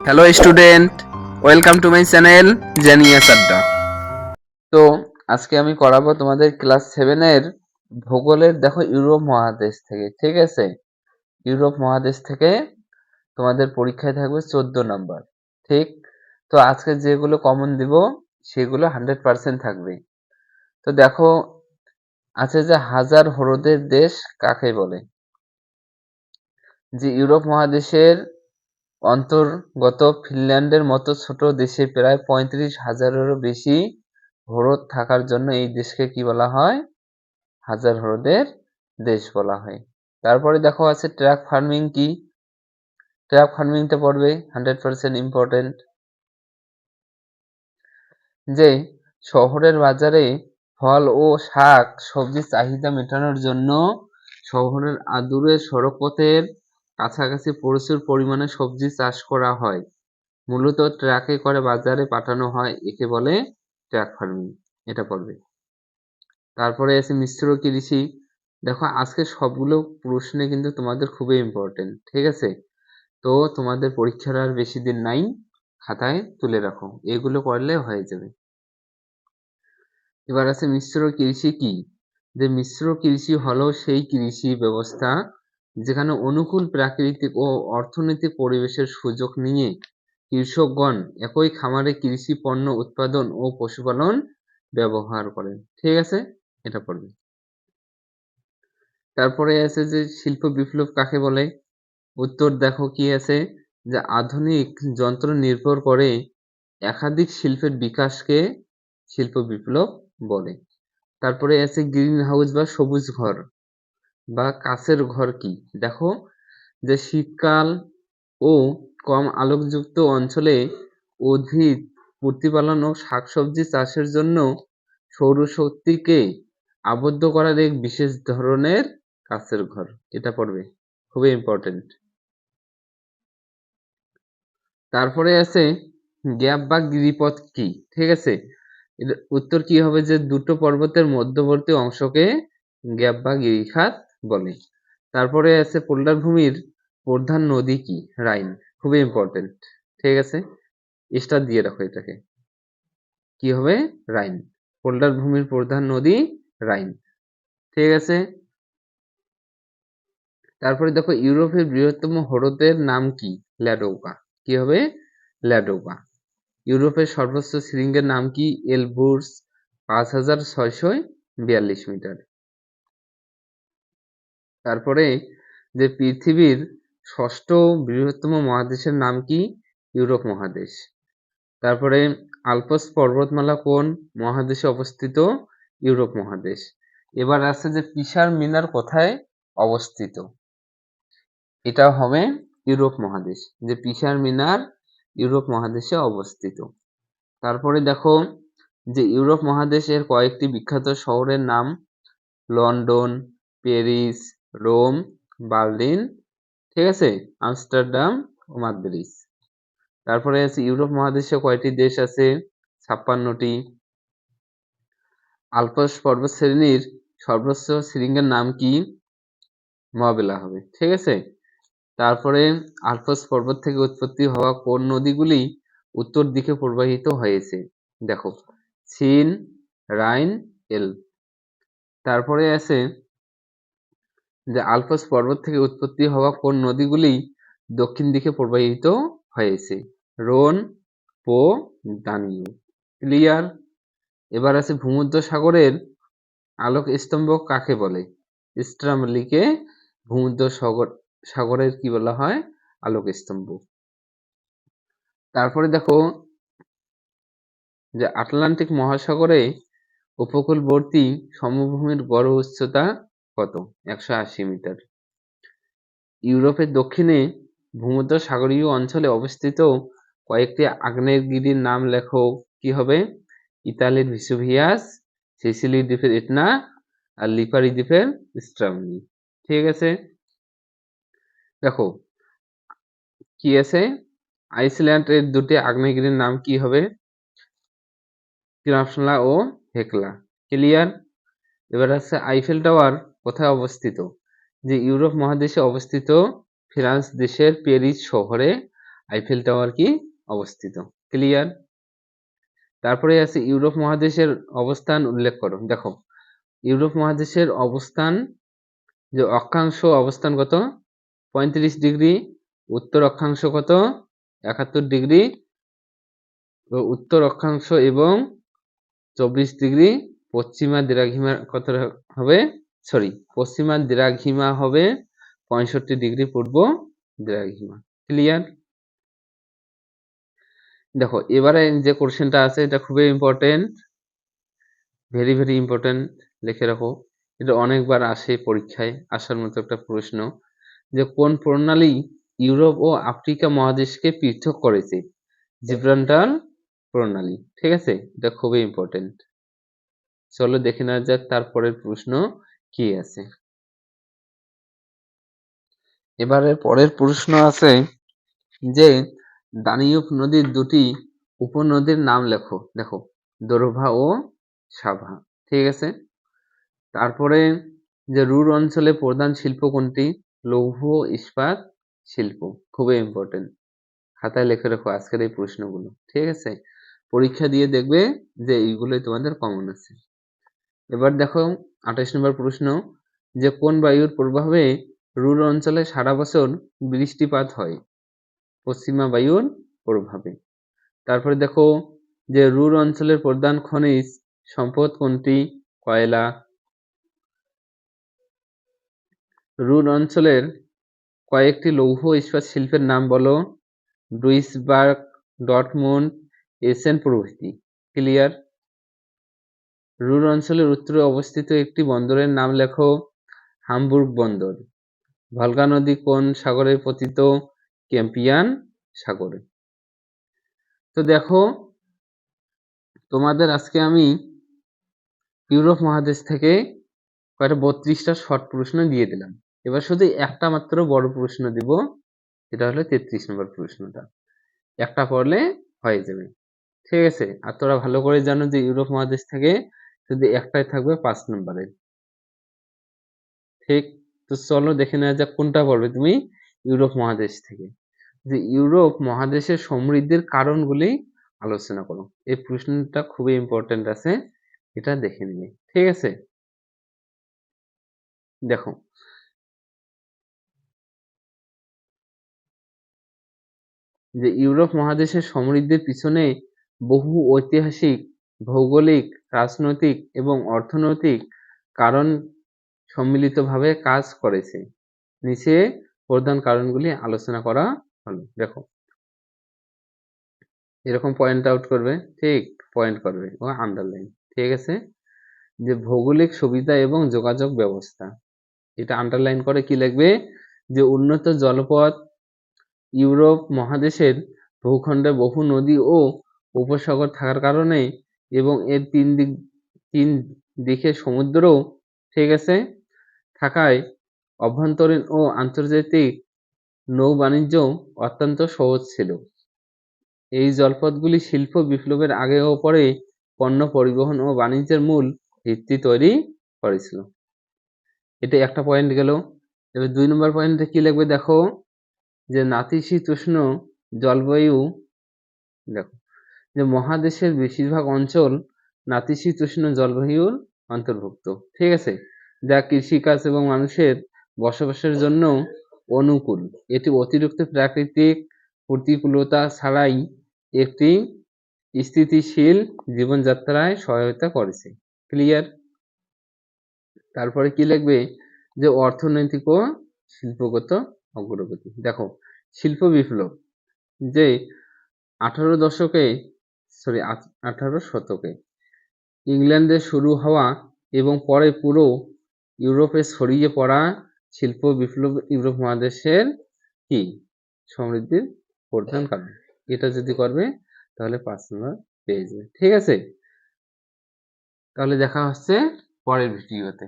Hello student, welcome to my channel Genius Adda. তো আজকে আমি করাবো তোমাদের ক্লাস 7-এর ভূগোলের, দেখো ইউরোপ মহাদেশ থেকে। ঠিক আছে, ইউরোপ মহাদেশ থেকে তোমাদের পরীক্ষায় থাকবে 14 নাম্বার। ঠিক, তো আজকে যেগুলো কমন দিব সেগুলো 100% থাকবে। তো দেখো আছে যে হাজার হ্রদের দেশ কাকে বলে। যে ইউরোপ মহাদেশের অন্তর্গত ফিনল্যান্ডের মতো ছোট দেশে প্রায় 35,000-এরও বেশি হ্রদ থাকার জন্য এই দেশকে কি বলা হয়? হাজার হ্রদের দেশ বলা হয়। তারপরে দেখো আছে ট্রাক ফার্মিং কি। ট্রাক ফার্মিংটা পড়বে, 100% ইম্পর্টেন্ট। যে শহরের বাজারে ফল ও শাক সবজির চাহিদা মেটানোর জন্য শহরের আদুরে সড়কপথের কাছাকাছি প্রচুর পরিমাণে সবজি চাষ করা হয়। মূলত ট্রাকে করে বাজারে পাঠানো হয়, একে বলে ট্রাক ফার্মিং। এটা পড়বে। তারপরে আছে মিশ্র কৃষি। দেখো আজকে সবগুলো প্রশ্নে কিন্তু তোমাদের খুবই ইম্পর্টেন্ট। ঠিক আছে, তো তোমাদের পরীক্ষার আর বেশি দিন নাই, খাতায় তুলে রাখো, এগুলো করলে হয়ে যাবে। এবার আছে মিশ্র কৃষি কি। যে মিশ্র কৃষি হলো সেই কৃষি ব্যবস্থা যেখানে অনুকূল প্রাকৃতিক ও অর্থনৈতিক পরিবেশের সুযোগ নিয়ে কৃষকগণ একই খামারে কৃষি পণ্য উৎপাদন ও পশুপালন ব্যবহার করেন। ঠিক আছে, এটা পড়বে। তারপরে আছে যে শিল্প বিপ্লব কাকে বলে। উত্তর দেখো কি আছে, যে আধুনিক যন্ত্র নির্ভর করে একাধিক শিল্পের বিকাশকে শিল্প বিপ্লব বলে। তারপরে আছে গ্রিন হাউস বা সবুজ ঘর বা কাচের ঘর কি। দেখো যে শীতকাল ও কম আলোকযুক্ত অঞ্চলে উদ্ভিদ প্রতিপালন ও শাকসবজি চাষের জন্য সৌরশক্তিকে আবদ্ধ করার এক বিশেষ ধরনের কাচের ঘর। এটা পড়বে, খুবই ইম্পর্টেন্ট। তারপরে আছে গ্যাপ বা গিরিপথ কি। ঠিক আছে, এর উত্তর কি হবে, যে দুটো পর্বতের মধ্যবর্তী অংশকে গ্যাপ বা গিরিখাত বলে। তারপরে আছে পোল্ডার ভূমির প্রধান নদী কি। রাইন, খুবই ইম্পর্টেন্ট। ঠিক আছে, স্টার দিয়ে রাখো এটাকে, কি হবে? রাইন। পোল্ডার ভূমির প্রধান নদী রাইন। ঠিক আছে, তারপরে দেখো ইউরোপের বৃহত্তম হ্রদের নাম কি। ল্যাডোগা, কি হবে? ল্যাডোগা। ইউরোপের সর্বোচ্চ শৃঙ্গের নাম কি। এলবুর্স, 5,642 মিটার। তারপরে যে পৃথিবীর ষষ্ঠ বৃহত্তম মহাদেশের নাম কি। ইউরোপ মহাদেশ। তারপরে আল্পস পর্বতমালা কোন মহাদেশে অবস্থিত। ইউরোপ মহাদেশ। এবার আছে যে পিসার মিনার কোথায় অবস্থিত। এটা হবে ইউরোপ মহাদেশ। যে পিসার মিনার ইউরোপ মহাদেশে অবস্থিত। তারপরে দেখো যে ইউরোপ মহাদেশের কয়েকটি বিখ্যাত শহরের নাম। লন্ডন, প্যারিস, রোম, বার্লিন, ঠিক আছে, আমস্টারডাম ও মাদ্রিদ। তারপরে আছে ইউরোপ মহাদেশে কয়টি দেশ আছে। 56টি। আল্পস পর্বতশ্রেণীর সর্বোচ্চ শৃঙ্গের নাম কি। মবেলা হবে। ঠিক আছে, তারপরে আল্পস পর্বত থেকে উৎপত্তি হওয়া কোন নদীগুলি উত্তর দিকে প্রবাহিত হয়েছে। দেখো সিন, রাইন, এলব। তারপরে আছে যে আল্পস পর্বত থেকে উৎপত্তি হওয়া কোন নদীগুলি দক্ষিণ দিকে প্রবাহিত হয়েছে। রোন, পো, দানিউব। ক্লিয়ার। এবার আছে ভূমধ্যসাগরের আলোক স্তম্ভ কাকে বলে। স্ট্রামলিকে ভূমধ্য সাগরের কি বলা হয়। আলোক স্তম্ভ। তারপরে দেখো যে আটলান্টিক মহাসাগরে উপকূলবর্তী সমভূমির গড় উচ্চতা কত। 180 মিটার। ইউরোপের দক্ষিণে ভূমধ্যসাগরীয় অঞ্চলে অবস্থিত কয়েকটি আগ্নেয়গিরির নাম লেখো। কি হবে। ইতালির ভেসুভিয়াস, সিসিলি দ্বীপের এটনা, আর লিপারি দ্বীপের স্ট্রামনি। ঠিক আছে, দেখো কি আছে, আইসল্যান্ডের দুটি আগ্নেয়গিরির নাম কি হবে। কিরাপশলা ও হেকলা। ক্লিয়ার। এবার আছে আইফেল টাওয়ার কোথায় অবস্থিত। যে ইউরোপ মহাদেশে অবস্থিত ফ্রান্স দেশের প্যারিস শহরে আইফেল টাওয়ার কি অবস্থিত। ক্লিয়ার? তারপরে আছে ইউরোপ মহাদেশের অবস্থান উল্লেখ করো। দেখো ইউরোপ মহাদেশের অবস্থান, যে অক্ষাংশ অবস্থান কত 35°, উত্তর অক্ষাংশ কত 71°, উত্তর অক্ষাংশ এবং 24°, পশ্চিমা দ্রাঘিমা কত হবে, পশ্চিমা দ্রাঘিমা হবে 65°, পূর্ব দ্রাঘিমা। ক্লিয়ার? দেখো এবারে যে কোশ্চেনটা আছে এটা খুবই ইম্পর্টেন্ট, ভেরি ভেরি ইম্পর্টেন্ট, লিখে রাখো। এটা অনেকবার আসে পরীক্ষায়, আসার মতো একটা প্রশ্ন, যে কোন প্রণালী ইউরোপ ও আফ্রিকা মহাদেশকে পৃথক করেছে? জিব্রাল্টার প্রণালী। ঠিক আছে, এটা খুবই ইম্পর্টেন্ট। চলো দেখে নেওয়া যাক তারপরের প্রশ্ন কি আছে। এবারে পরের প্রশ্ন আছে যে দানিউব নদীর দুটি উপনদীর নাম লেখো। দেখো দোরভা ও সাভা। ঠিক আছে, তারপরে যে রুর অঞ্চলে প্রধান শিল্প কোনটি? লৌহ ইস্পাত শিল্প। খুবই ইম্পর্টেন্ট, খাতায় লিখে রাখো আজকের এই প্রশ্নগুলো। ঠিক আছে, পরীক্ষা দিয়ে দেখবে যে এইগুলোই তোমাদের কমন আছে। এবার দেখো 28 নম্বর প্রশ্ন, যে কোন বায়ুর প্রভাবে রুর অঞ্চলে সারা বছর বৃষ্টিপাত হয়? পশ্চিমা বায়ুর প্রভাবে। তারপরে দেখো যে রুর অঞ্চলের প্রধান খনিজ সম্পদ কোনটি? কয়লা। রুর অঞ্চলের কয়েকটি লৌহ ইস্পাত শিল্পের নাম বলো। ডুইসবার্গ, ডর্টমুন্ড, এসেন প্রভৃতি। ক্লিয়ার? রুর অঞ্চলের উত্তরে অবস্থিত একটি বন্দরের নাম লেখো। হামবুর্গ বন্দর। ভলগা নদী কোন সাগরে পতিত? ক্যাস্পিয়ান সাগরে। তো দেখো তোমাদের আজকে আমি ইউরোপ মহাদেশ থেকে কয়টা 32টা শর্ট প্রশ্ন দিয়ে দিলাম। এবার শুধু একটা মাত্র বড় প্রশ্ন দিব, এটা হলো 33 নম্বর প্রশ্নটা। একটা পড়লে হয়ে যাবে। ঠিক আছে, আর তোরা ভালো করে জানো যে ইউরোপ মহাদেশ থেকে শুধু একটাই থাকবে 5 নম্বরের। ঠিক, তো চলো দেখে নেওয়া যাক কোনটা পড়বে তুমি ইউরোপ মহাদেশ থেকে। যে ইউরোপ মহাদেশের সমৃদ্ধির কারণগুলি আলোচনা করো। এই প্রশ্নটা খুবই ইম্পর্টেন্ট আছে, এটা দেখে নিবে। ঠিক আছে, দেখো যে ইউরোপ মহাদেশের সমৃদ্ধির পিছনে বহু ঐতিহাসিক, ভৌগোলিক, রাজনৈতিক এবং অর্থনৈতিক কারণ সম্মিলিতভাবে কাজ করেছে। নিচে প্রধান কারণগুলি আলোচনা করা হলো। দেখো এরকম পয়েন্ট আউট করবে, ঠিক পয়েন্ট করবে ও আন্ডারলাইন। ঠিক আছে, যে ভৌগোলিক সুবিধা এবং যোগাযোগ ব্যবস্থা, এটা আন্ডারলাইন করে কি লিখবে? যে উন্নত জলপথ, ইউরোপ মহাদেশের ভূখণ্ডে বহু নদী ও উপসাগর থাকার কারণে এবং এর তিন দিকে সমুদ্র, ঠিক আছে, থাকায় অভ্যন্তরীণ ও আন্তর্জাতিক নৌ বাণিজ্য অত্যন্ত সহজ ছিল। এই জলপথগুলি শিল্প বিপ্লবের আগে ও পরে পণ্য পরিবহন ও বাণিজ্যের মূল ভিত্তি তৈরি করেছিল। এটা একটা পয়েন্ট গেল। এবার 2 নম্বর পয়েন্টে কি লিখবে? দেখো যে নাতিশীতোষ্ণ জলবায়ু, দেখো যে মহাদেশের বেশিরভাগ অঞ্চল নাতিশীতোষ্ণ জলবায়ুর অন্তর্ভুক্ত। ঠিক আছে, যা কৃষিকাজ এবং মানুষের বসবাসের জন্য অনুকূল। এটি অতিরিক্ত প্রাকৃতিক প্রতিকূলতা ছাড়াই একটি স্থিতিশীল জীবনযাত্রায় সহায়তা করেছে। ক্লিয়ার? তারপরে কি লিখবে? যে অর্থনৈতিক ও শিল্পগত অগ্রগতি। দেখো শিল্প বিপ্লব যে 18 শতকে ইংল্যান্ডে শুরু হওয়া এবং পরে পুরো ইউরোপে ছড়িয়ে পড়া শিল্প বিপ্লব ইউরোপ মহাদেশের কি সমৃদ্ধির প্রধান কারণ। এটা যদি করবে তাহলে 5 নম্বর পেয়ে যাবে। ঠিক আছে, তাহলে দেখা হচ্ছে পরের ভিডিওতে।